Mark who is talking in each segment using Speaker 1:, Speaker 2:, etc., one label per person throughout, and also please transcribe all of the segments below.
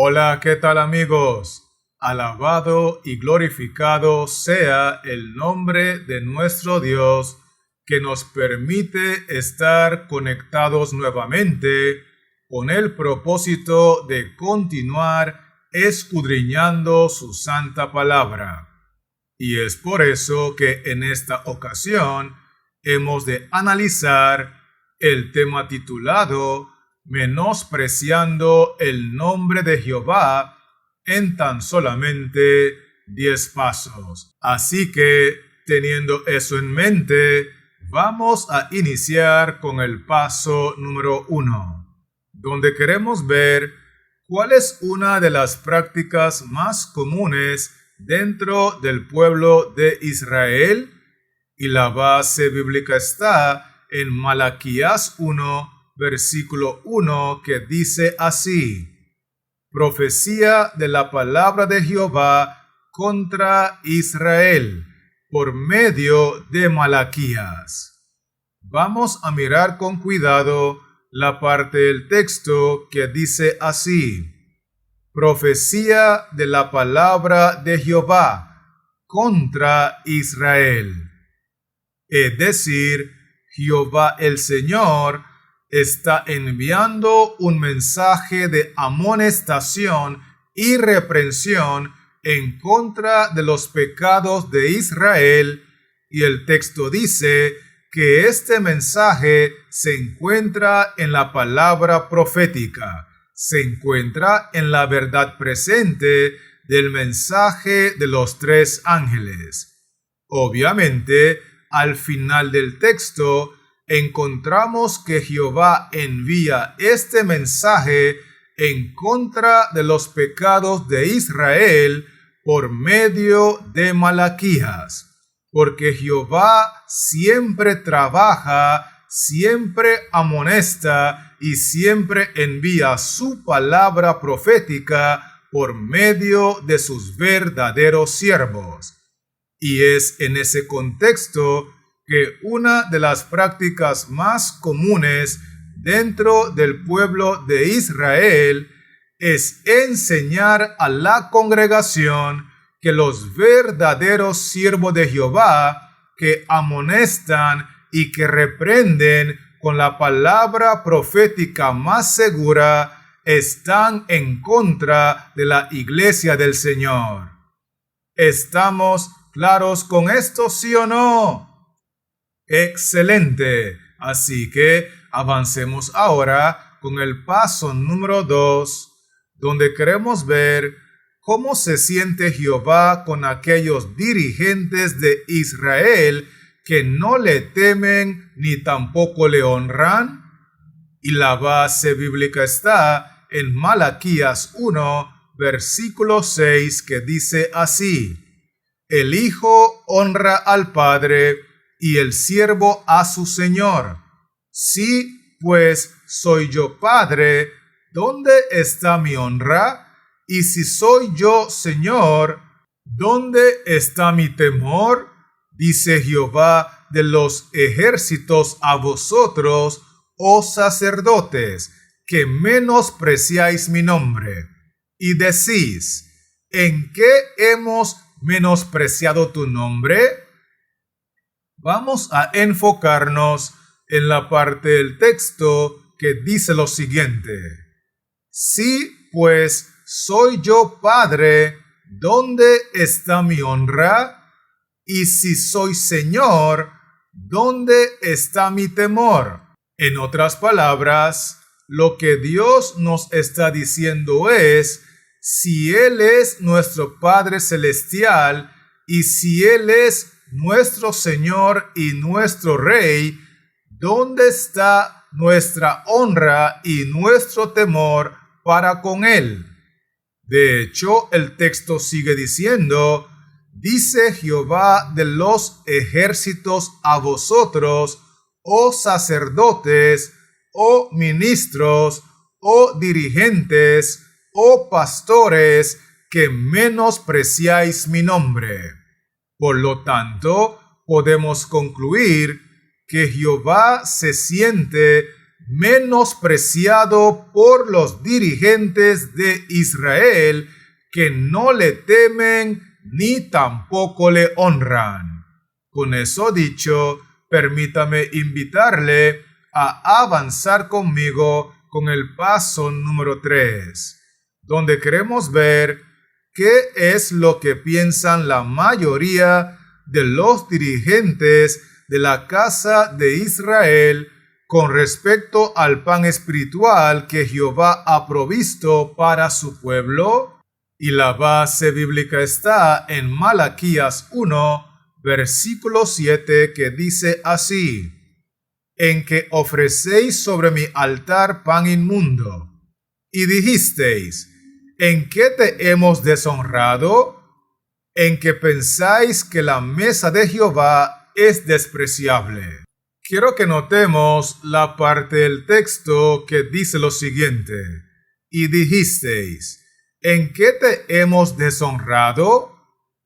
Speaker 1: Hola, ¿qué tal amigos? Alabado y glorificado sea el nombre de nuestro Dios que nos permite estar conectados nuevamente con el propósito de continuar escudriñando su santa palabra. Y es por eso que en esta ocasión hemos de analizar el tema titulado Menospreciando el nombre de Jehová en tan solamente 10 pasos. Así que, teniendo eso en mente, vamos a iniciar con el paso número 1, donde queremos ver cuál es una de las prácticas más comunes dentro del pueblo de Israel, y la base bíblica está en Malaquías 1, versículo 1, que dice así: profecía de la palabra de Jehová contra Israel por medio de Malaquías. Vamos a mirar con cuidado la parte del texto que dice así: profecía de la palabra de Jehová contra Israel. Es decir, Jehová el Señor está enviando un mensaje de amonestación y reprensión en contra de los pecados de Israel, y el texto dice que este mensaje se encuentra en la palabra profética, se encuentra en la verdad presente del mensaje de los 3 ángeles. Obviamente, al final del texto, encontramos que Jehová envía este mensaje en contra de los pecados de Israel por medio de Malaquías, porque Jehová siempre trabaja, siempre amonesta y siempre envía su palabra profética por medio de sus verdaderos siervos. Y es en ese contexto que una de las prácticas más comunes dentro del pueblo de Israel es enseñar a la congregación que los verdaderos siervos de Jehová, que amonestan y que reprenden con la palabra profética más segura, están en contra de la iglesia del Señor. ¿Estamos claros con esto, sí o no? Excelente. Así que avancemos ahora con el paso número 2, donde queremos ver cómo se siente Jehová con aquellos dirigentes de Israel que no le temen ni tampoco le honran. Y la base bíblica está en Malaquías 1, versículo 6, que dice así: el hijo honra al padre y el siervo a su señor. Si pues soy yo padre, ¿dónde está mi honra? Y si soy yo señor, ¿dónde está mi temor? Dice Jehová de los ejércitos a vosotros, oh sacerdotes, que menospreciáis mi nombre. Y decís: ¿en qué hemos menospreciado tu nombre? Vamos a enfocarnos en la parte del texto que dice lo siguiente: si pues soy yo padre, ¿dónde está mi honra? Y si soy señor, ¿dónde está mi temor? En otras palabras, lo que Dios nos está diciendo es: si Él es nuestro Padre Celestial y si Él es nuestro Señor y nuestro Rey, ¿dónde está nuestra honra y nuestro temor para con Él? De hecho, el texto sigue diciendo: dice Jehová de los ejércitos a vosotros, oh sacerdotes, oh ministros, oh dirigentes, oh pastores, que menospreciáis mi nombre. Por lo tanto, podemos concluir que Jehová se siente menospreciado por los dirigentes de Israel, que no le temen ni tampoco le honran. Con eso dicho, permítame invitarle a avanzar conmigo con el paso número 3, donde queremos ver qué es lo que piensan la mayoría de los dirigentes de la casa de Israel con respecto al pan espiritual que Jehová ha provisto para su pueblo. Y la base bíblica está en Malaquías 1, versículo 7, que dice así: en que ofrecéis sobre mi altar pan inmundo, y dijisteis: ¿en qué te hemos deshonrado? En que pensáis que la mesa de Jehová es despreciable. Quiero que notemos la parte del texto que dice lo siguiente: y dijisteis, ¿en qué te hemos deshonrado?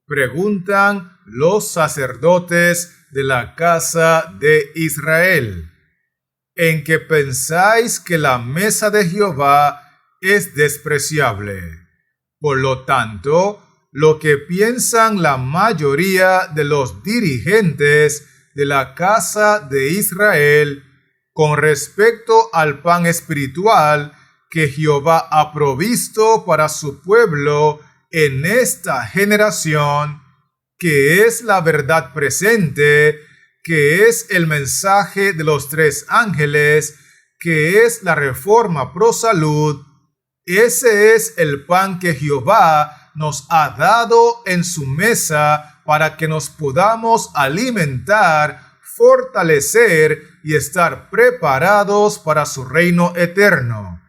Speaker 1: Preguntan los sacerdotes de la casa de Israel. En que pensáis que la mesa de Jehová es despreciable. Por lo tanto, lo que piensan la mayoría de los dirigentes de la casa de Israel con respecto al pan espiritual que Jehová ha provisto para su pueblo en esta generación, que es la verdad presente, que es el mensaje de los 3 ángeles, que es la reforma pro salud. Ese es el pan que Jehová nos ha dado en su mesa para que nos podamos alimentar, fortalecer y estar preparados para su reino eterno.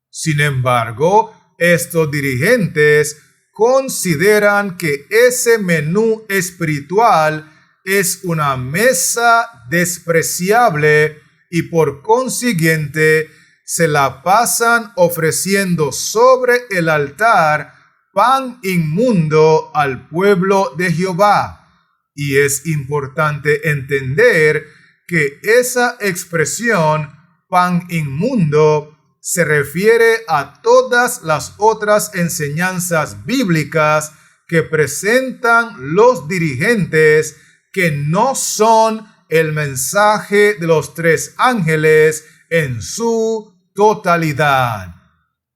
Speaker 1: Sin embargo, estos dirigentes consideran que ese menú espiritual es una mesa despreciable y por consiguiente se la pasan ofreciendo sobre el altar pan inmundo al pueblo de Jehová. Y es importante entender que esa expresión pan inmundo se refiere a todas las otras enseñanzas bíblicas que presentan los dirigentes que no son el mensaje de los 3 ángeles en su totalidad.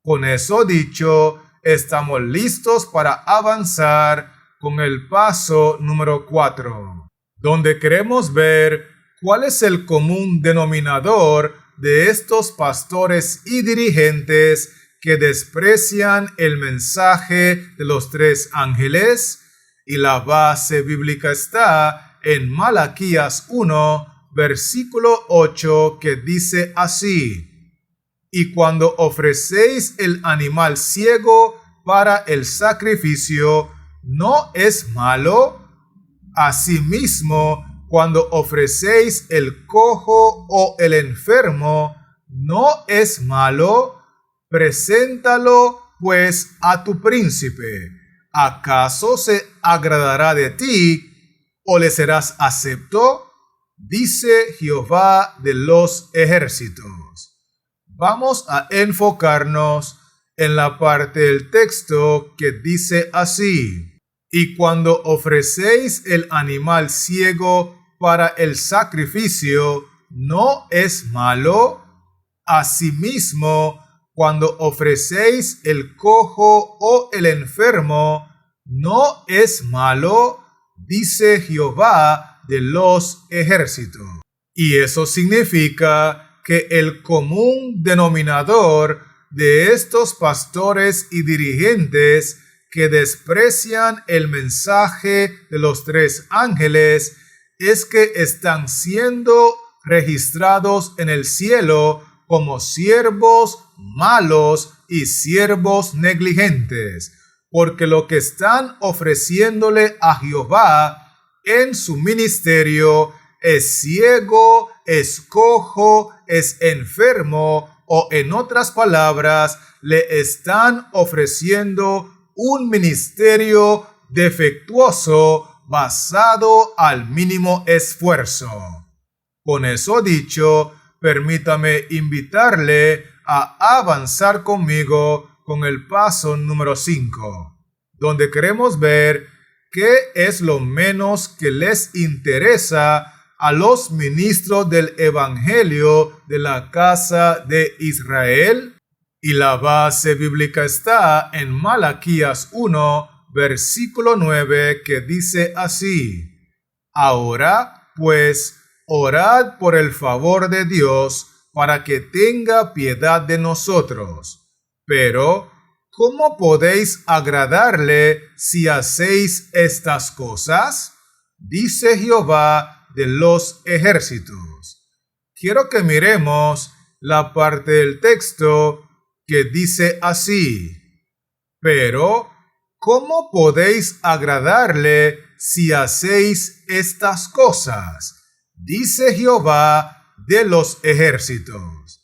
Speaker 1: Con eso dicho, estamos listos para avanzar con el paso número 4, donde queremos ver cuál es el común denominador de estos pastores y dirigentes que desprecian el mensaje de los 3 ángeles. Y la base bíblica está en Malaquías 1, versículo 8, que dice así: y cuando ofrecéis el animal ciego para el sacrificio, ¿no es malo? Asimismo, cuando ofrecéis el cojo o el enfermo, ¿no es malo? Preséntalo pues a tu príncipe. ¿Acaso se agradará de ti o le serás acepto? Dice Jehová de los ejércitos. Vamos a enfocarnos en la parte del texto que dice así: y cuando ofrecéis el animal ciego para el sacrificio, ¿no es malo? Asimismo, cuando ofrecéis el cojo o el enfermo, ¿no es malo? Dice Jehová de los ejércitos. Y eso significa que el común denominador de estos pastores y dirigentes que desprecian el mensaje de los 3 ángeles es que están siendo registrados en el cielo como siervos malos y siervos negligentes, porque lo que están ofreciéndole a Jehová en su ministerio es ciego, es cojo, es enfermo, o en otras palabras, le están ofreciendo un ministerio defectuoso basado al mínimo esfuerzo. Con eso dicho, permítame invitarle a avanzar conmigo con el paso número 5, donde queremos ver qué es lo menos que les interesa a los ministros del Evangelio de la casa de Israel. Y la base bíblica está en Malaquías 1, versículo 9, que dice así: Ahora, pues, orad por el favor de Dios para que tenga piedad de nosotros. Pero, ¿cómo podéis agradarle si hacéis estas cosas? Dice Jehová de los ejércitos. Quiero que miremos la parte del texto que dice así: Pero, ¿cómo podéis agradarle si hacéis estas cosas? Dice Jehová de los ejércitos.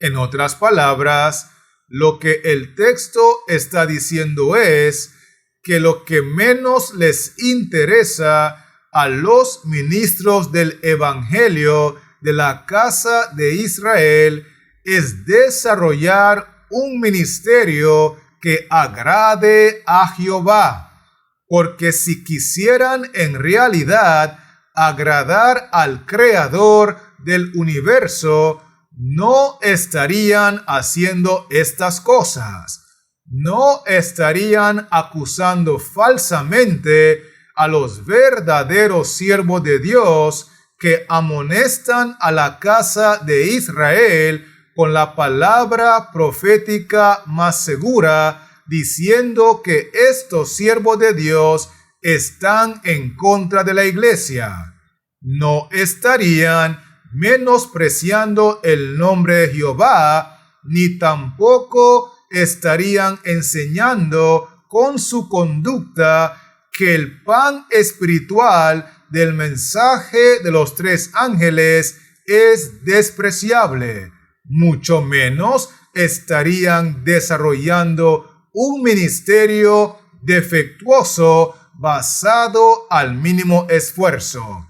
Speaker 1: En otras palabras, lo que el texto está diciendo es que lo que menos les interesa a los ministros del Evangelio de la casa de Israel es desarrollar un ministerio que agrade a Jehová, porque si quisieran en realidad agradar al Creador del universo, no estarían haciendo estas cosas, no estarían acusando falsamente a los verdaderos siervos de Dios que amonestan a la casa de Israel con la palabra profética más segura, diciendo que estos siervos de Dios están en contra de la iglesia. No estarían menospreciando el nombre de Jehová, ni tampoco estarían enseñando con su conducta que el pan espiritual del mensaje de los 3 ángeles es despreciable. Mucho menos estarían desarrollando un ministerio defectuoso basado al mínimo esfuerzo.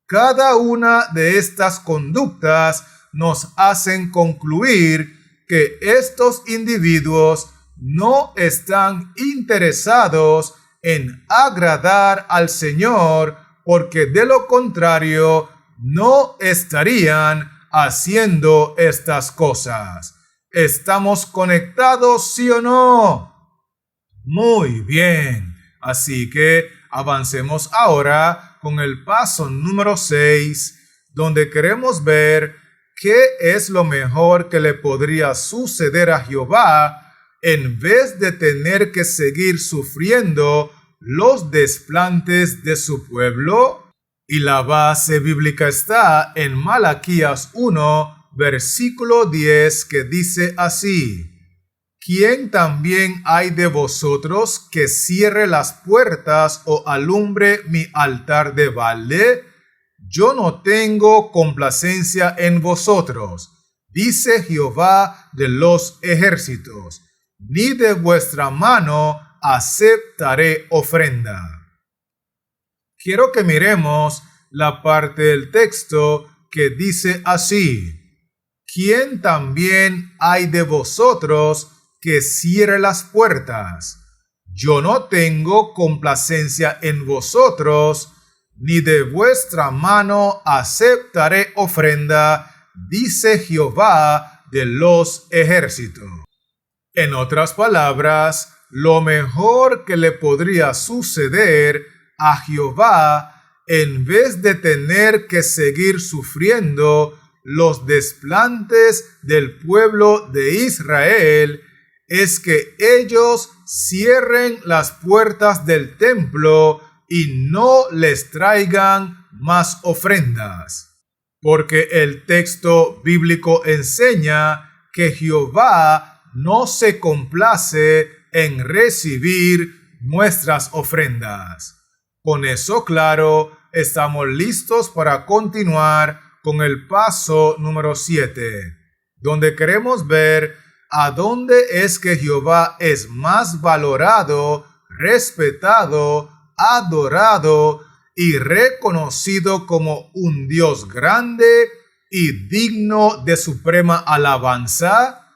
Speaker 1: Cada una de estas conductas nos hacen concluir que estos individuos no están interesados en agradar al Señor, porque de lo contrario no estarían haciendo estas cosas. ¿Estamos conectados, sí o no? Muy bien. Así que avancemos ahora con el paso número 6, donde queremos ver qué es lo mejor que le podría suceder a Jehová en vez de tener que seguir sufriendo los desplantes de su pueblo. Y la base bíblica está en Malaquías 1, versículo 10, que dice así: ¿Quién también hay de vosotros que cierre las puertas o alumbre mi altar de balde? Yo no tengo complacencia en vosotros, dice Jehová de los ejércitos, ni de vuestra mano aceptaré ofrenda. Quiero que miremos la parte del texto que dice así: ¿Quién también hay de vosotros que cierre las puertas? Yo no tengo complacencia en vosotros, ni de vuestra mano aceptaré ofrenda, dice Jehová de los ejércitos. En otras palabras, lo mejor que le podría suceder a Jehová, en vez de tener que seguir sufriendo los desplantes del pueblo de Israel, es que ellos cierren las puertas del templo y no les traigan más ofrendas. Porque el texto bíblico enseña que Jehová no se complace en recibir nuestras ofrendas. Con eso claro, estamos listos para continuar con el paso número 7, donde queremos ver a dónde es que Jehová es más valorado, respetado, adorado y reconocido como un Dios grande y digno de suprema alabanza?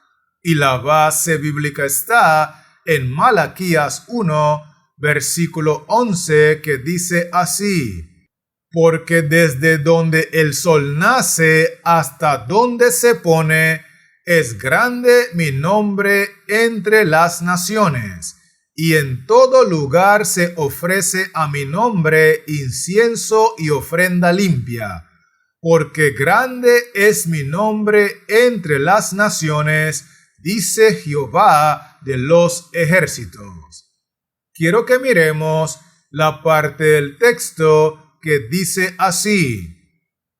Speaker 1: Y la base bíblica está en Malaquías 1, versículo 11, que dice así: porque desde donde el sol nace hasta donde se pone, es grande mi nombre entre las naciones, y en todo lugar se ofrece a mi nombre incienso y ofrenda limpia, porque grande es mi nombre entre las naciones, dice Jehová de los ejércitos. Quiero que miremos la parte del texto que dice así: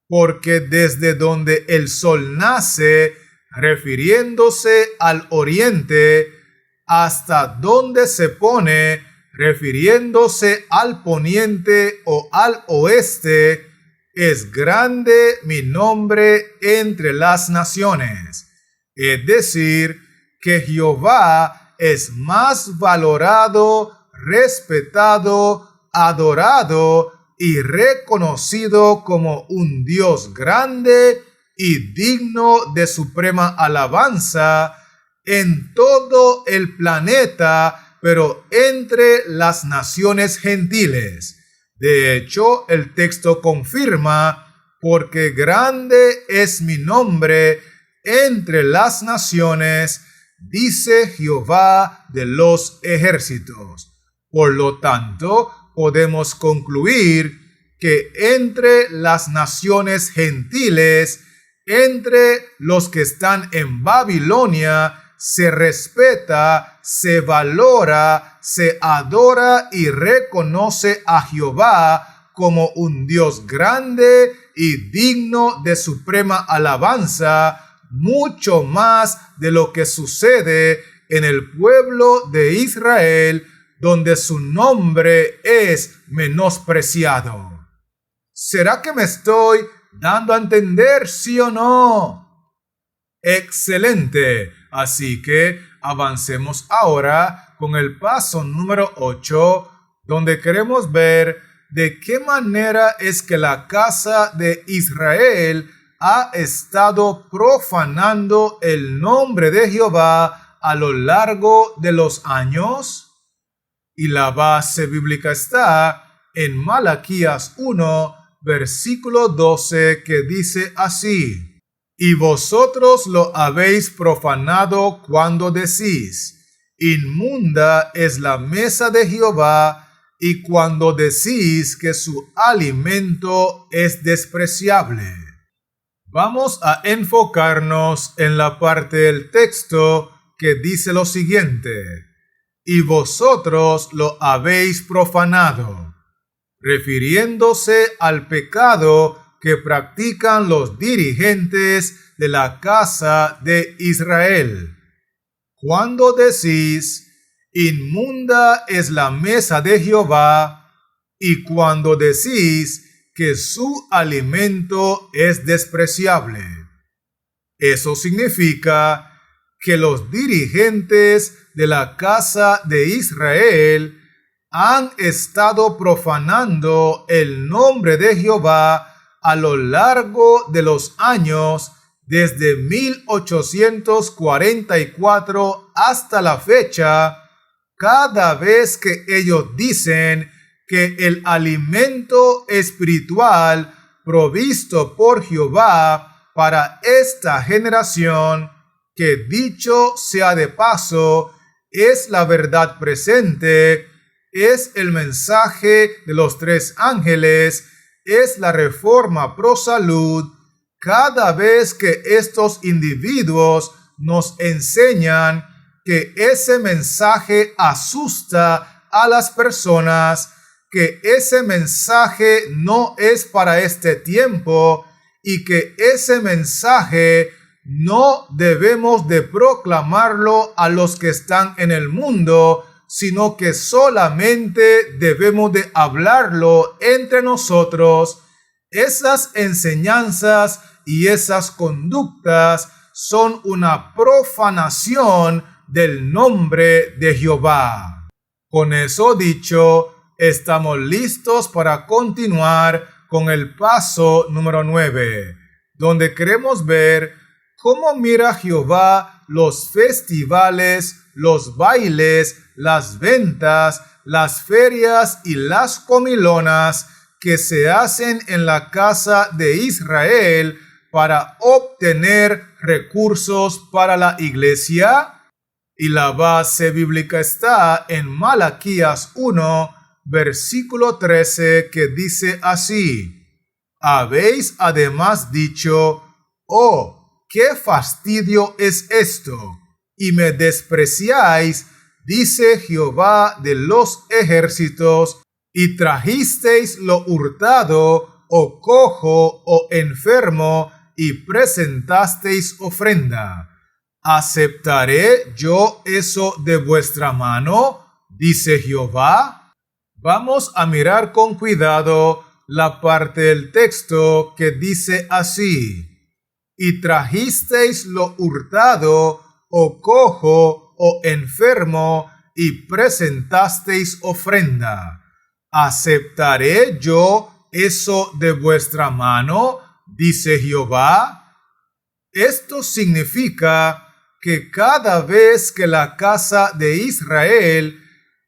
Speaker 1: porque desde donde el sol nace, refiriéndose al oriente, hasta donde se pone, refiriéndose al poniente o al oeste, es grande mi nombre entre las naciones. Es decir, que Jehová es más valorado, respetado, adorado y reconocido como un Dios grande y digno de suprema alabanza en todo el planeta, pero entre las naciones gentiles. De hecho, el texto confirma: porque grande es mi nombre entre las naciones, dice Jehová de los ejércitos. Por lo tanto, podemos concluir que entre las naciones gentiles, entre los que están en Babilonia, se respeta, se valora, se adora y reconoce a Jehová como un Dios grande y digno de suprema alabanza, mucho más de lo que sucede en el pueblo de Israel, donde su nombre es menospreciado. ¿Será que me estoy dando a entender, sí o no? Excelente. Así que avancemos ahora con el paso número 8, donde queremos ver de qué manera es que la casa de Israel ha estado profanando el nombre de Jehová a lo largo de los años. Y la base bíblica está en Malaquías 1, versículo 12, que dice así: y vosotros lo habéis profanado cuando decís: inmunda es la mesa de Jehová, y cuando decís que su alimento es despreciable. Vamos a enfocarnos en la parte del texto que dice lo siguiente: y vosotros lo habéis profanado, refiriéndose al pecado que practican los dirigentes de la casa de Israel. Cuando decís: inmunda es la mesa de Jehová, y cuando decís que su alimento es despreciable. Eso significa que los dirigentes de la casa de Israel han estado profanando el nombre de Jehová a lo largo de los años, desde 1844 hasta la fecha, cada vez que ellos dicen que el alimento espiritual provisto por Jehová para esta generación, que dicho sea de paso, es la verdad presente, es el mensaje de los 3 ángeles, es la reforma pro salud. Cada vez que estos individuos nos enseñan que ese mensaje asusta a las personas, que ese mensaje no es para este tiempo y que ese mensaje no debemos de proclamarlo a los que están en el mundo, sino que solamente debemos de hablarlo entre nosotros. Esas enseñanzas y esas conductas son una profanación del nombre de Jehová. Con eso dicho, estamos listos para continuar con el paso número 9, donde queremos ver cómo mira Jehová los festivales, los bailes, las ventas, las ferias y las comilonas que se hacen en la casa de Israel para obtener recursos para la iglesia. Y la base bíblica está en Malaquías 1, versículo 13, que dice así: habéis además dicho, oh, qué fastidio es esto, y me despreciáis, dice Jehová de los ejércitos, y trajisteis lo hurtado, o cojo, o enfermo, y presentasteis ofrenda. ¿Aceptaré yo eso de vuestra mano? Dice Jehová. Vamos a mirar con cuidado la parte del texto que dice así: y trajisteis lo hurtado, o cojo, o enfermo, y presentasteis ofrenda. ¿Aceptaré yo eso de vuestra mano? Dice Jehová. Esto significa que cada vez que la casa de Israel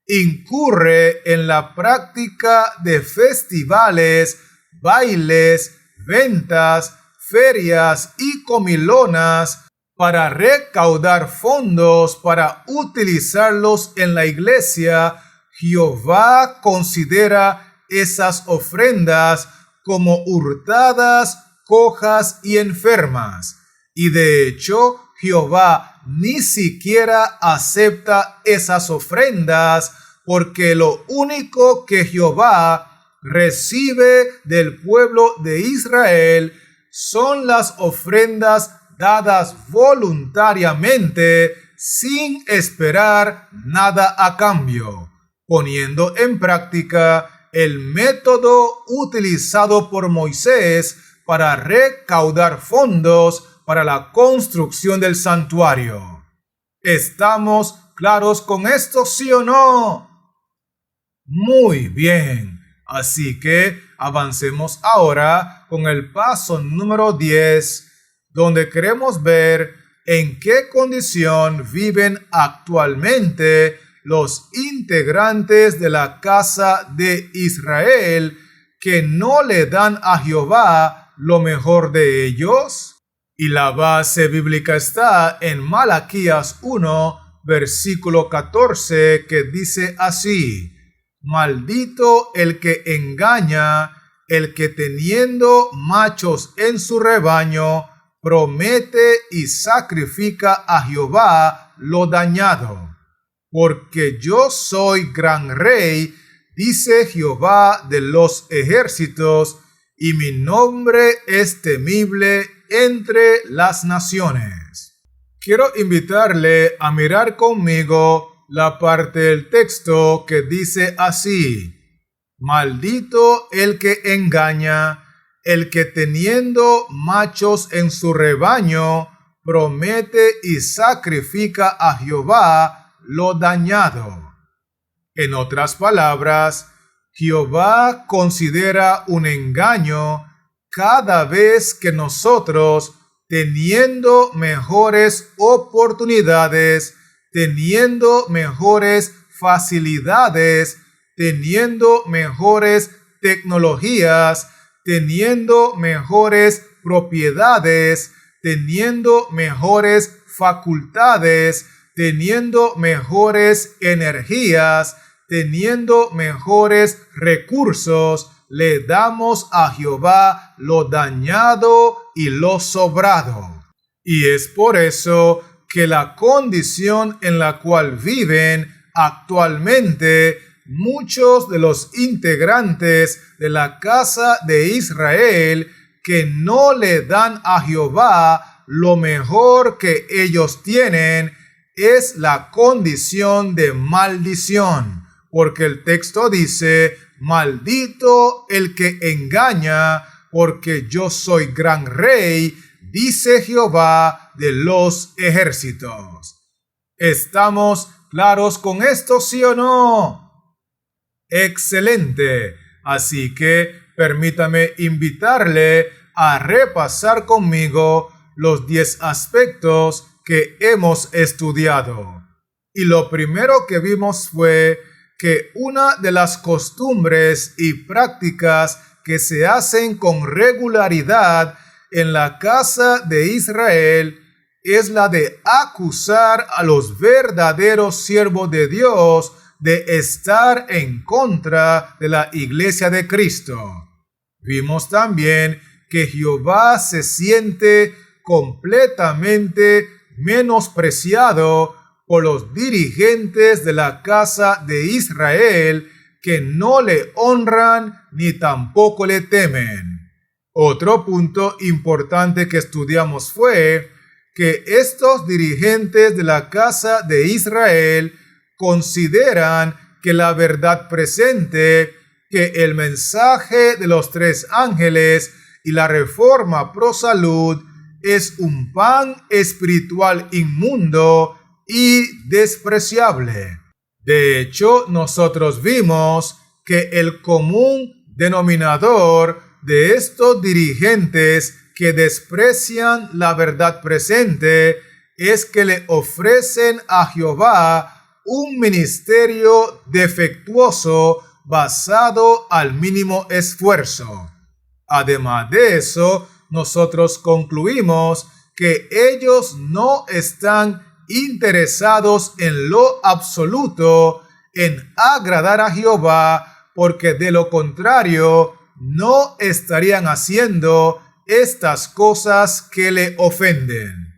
Speaker 1: incurre en la práctica de festivales, bailes, ventas, ferias y comilonas para recaudar fondos para utilizarlos en la iglesia, Jehová considera esas ofrendas como hurtadas, cojas y enfermas. Y de hecho, Jehová ni siquiera acepta esas ofrendas, porque lo único que Jehová recibe del pueblo de Israel son las ofrendas dadas voluntariamente sin esperar nada a cambio, poniendo en práctica el método utilizado por Moisés para recaudar fondos para la construcción del santuario. ¿Estamos claros con esto, sí o no? Muy bien. Así que avancemos ahora con el paso número 10, donde queremos ver en qué condición viven actualmente los integrantes de la casa de Israel que no le dan a Jehová lo mejor de ellos. Y la base bíblica está en Malaquías 1, versículo 14, que dice así: maldito el que engaña, el que teniendo machos en su rebaño, promete y sacrifica a Jehová lo dañado. Porque yo soy gran rey, dice Jehová de los ejércitos, y mi nombre es temible entre las naciones. Quiero invitarle a mirar conmigo la parte del texto que dice así: maldito el que engaña, el que teniendo machos en su rebaño, promete y sacrifica a Jehová lo dañado. En otras palabras, Jehová considera un engaño cada vez que nosotros, teniendo mejores oportunidades, teniendo mejores facilidades, teniendo mejores tecnologías, teniendo mejores propiedades, teniendo mejores facultades, teniendo mejores energías, teniendo mejores recursos, le damos a Jehová lo dañado y lo sobrado. Y es por eso que la condición en la cual viven actualmente muchos de los integrantes de la casa de Israel que no le dan a Jehová lo mejor que ellos tienen es la condición de maldición. Porque el texto dice: maldito el que engaña, porque yo soy gran rey, dice Jehová de los ejércitos. ¿Estamos claros con esto, sí o no? Excelente. Así que permítame invitarle a repasar conmigo los 10 aspectos que hemos estudiado. Y lo primero que vimos fue que una de las costumbres y prácticas que se hacen con regularidad en la casa de Israel es la de acusar a los verdaderos siervos de Dios de estar en contra de la iglesia de Cristo. Vimos también que Jehová se siente completamente menospreciado por los dirigentes de la casa de Israel que no le honran ni tampoco le temen. Otro punto importante que estudiamos fue que estos dirigentes de la casa de Israel consideran que la verdad presente, que el mensaje de los 3 ángeles y la reforma pro salud es un pan espiritual inmundo y despreciable. De hecho, nosotros vimos que el común denominador de estos dirigentes que desprecian la verdad presente es que le ofrecen a Jehová un ministerio defectuoso basado al mínimo esfuerzo. Además de eso, nosotros concluimos que ellos no están interesados en lo absoluto en agradar a Jehová, porque de lo contrario no estarían haciendo estas cosas que le ofenden.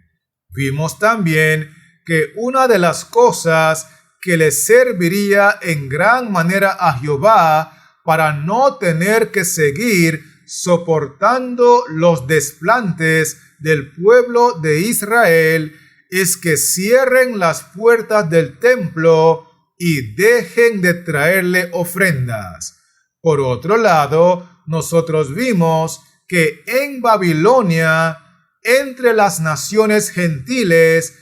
Speaker 1: Vimos también que una de las cosas que le serviría en gran manera a Jehová para no tener que seguir soportando los desplantes del pueblo de Israel es que cierren las puertas del templo y dejen de traerle ofrendas. Por otro lado, nosotros vimos que en Babilonia, entre las naciones gentiles,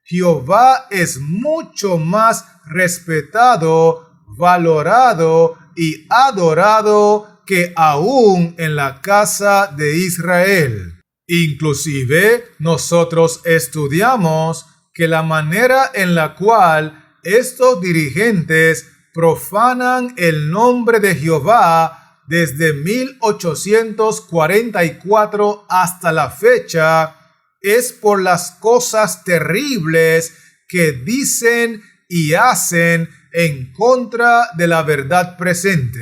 Speaker 1: Jehová es mucho más respetado, valorado y adorado que aún en la casa de Israel. Inclusive, nosotros estudiamos que la manera en la cual estos dirigentes profanan el nombre de Jehová desde 1844 hasta la fecha es por las cosas terribles que dicen y hacen en contra de la verdad presente.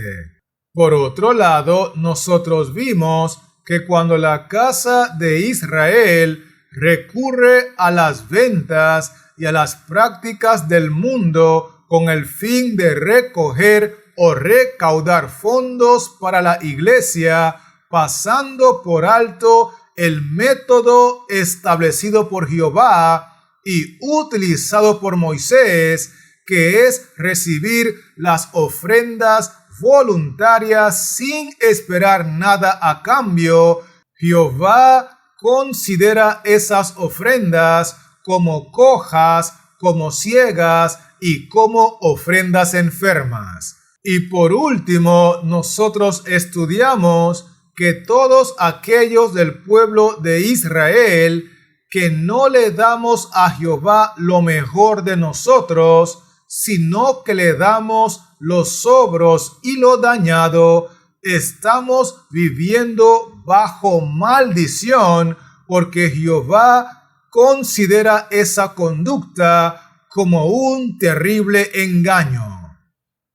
Speaker 1: Por otro lado, nosotros vimos que cuando la casa de Israel recurre a las ventas y a las prácticas del mundo con el fin de recoger o recaudar fondos para la iglesia, pasando por alto el método establecido por Jehová y utilizado por Moisés, que es recibir las ofrendas voluntarias sin esperar nada a cambio, Jehová considera esas ofrendas como cojas, como ciegas y como ofrendas enfermas. Y por último, nosotros estudiamos que todos aquellos del pueblo de Israel que no le damos a Jehová lo mejor de nosotros, sino que le damos los sobros y lo dañado, estamos viviendo bajo maldición, porque Jehová considera esa conducta como un terrible engaño.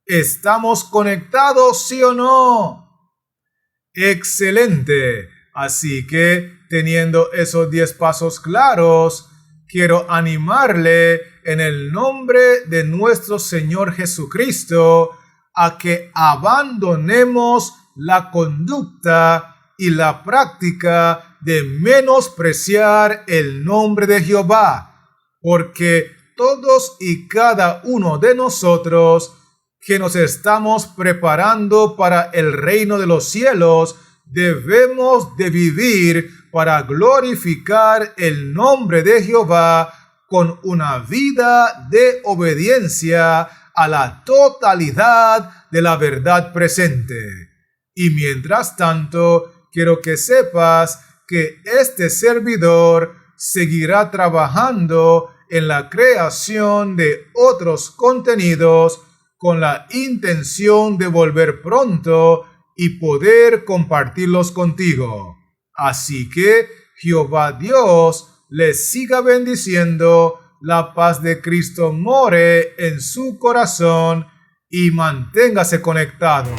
Speaker 1: ¿Estamos conectados, sí o no? Excelente. Así que, teniendo esos 10 pasos claros, quiero animarle en el nombre de nuestro Señor Jesucristo a que abandonemos la conducta y la práctica de menospreciar el nombre de Jehová, porque todos y cada uno de nosotros que nos estamos preparando para el reino de los cielos, debemos de vivir para glorificar el nombre de Jehová con una vida de obediencia a la totalidad de la verdad presente. Y mientras tanto, quiero que sepas que este servidor seguirá trabajando en la creación de otros contenidos con la intención de volver pronto y poder compartirlos contigo. Así que Jehová Dios les siga bendiciendo, la paz de Cristo more en su corazón y manténgase conectado.